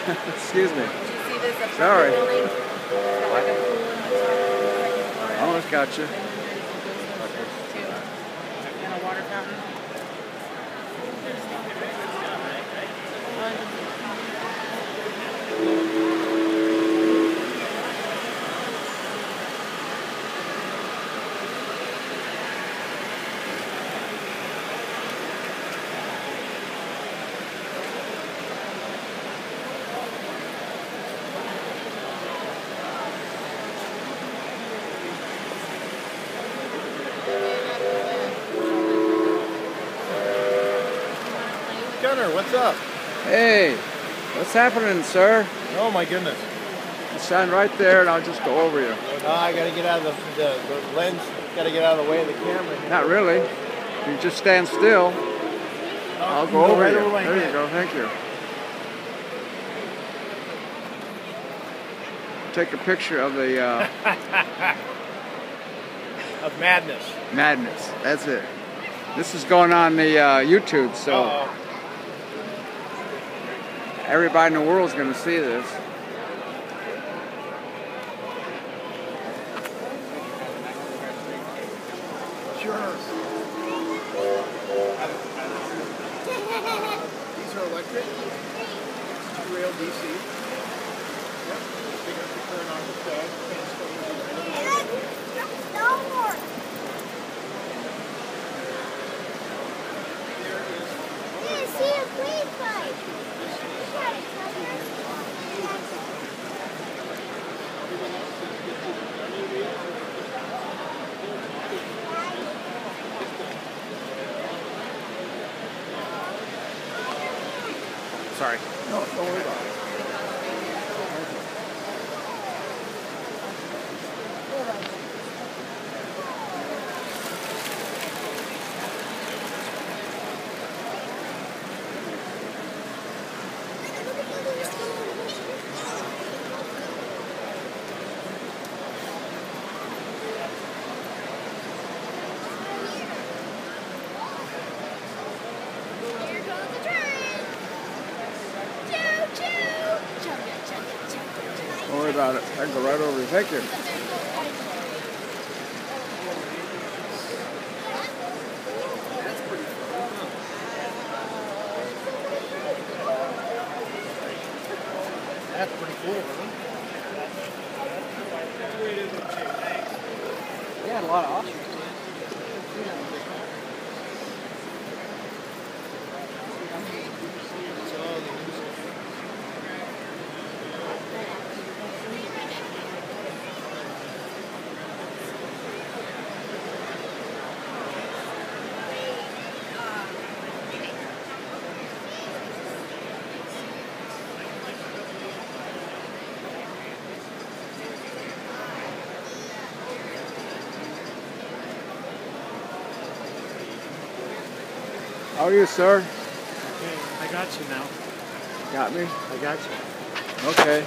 Excuse me. Did you see this apartment Sorry. building? It's got like a pool in the top of the second floor. Almost got you. And a water fountain. Gunner, what's up? Hey, what's happening, sir? Oh my goodness. You stand right there and I'll just go over you. I gotta get out of the lens, gotta get out of the way of the camera. Not really. You just stand still. I'll go over right you. over my There you head. go, thank you. Take a picture of the Of madness. madness. That's it. This is going on the YouTube, so Uh-oh. everybody in the world is going to see this. Sure. These are electric. Rail DC. Yep. Big enough to turn on the dash. Sorry. No, don't worry about it. Don't worry about it. I can go right over you. Thank you. That's pretty cool, huh? They had a lot of options. How are you, sir? Okay, I got you now. Got me? I got you. Okay.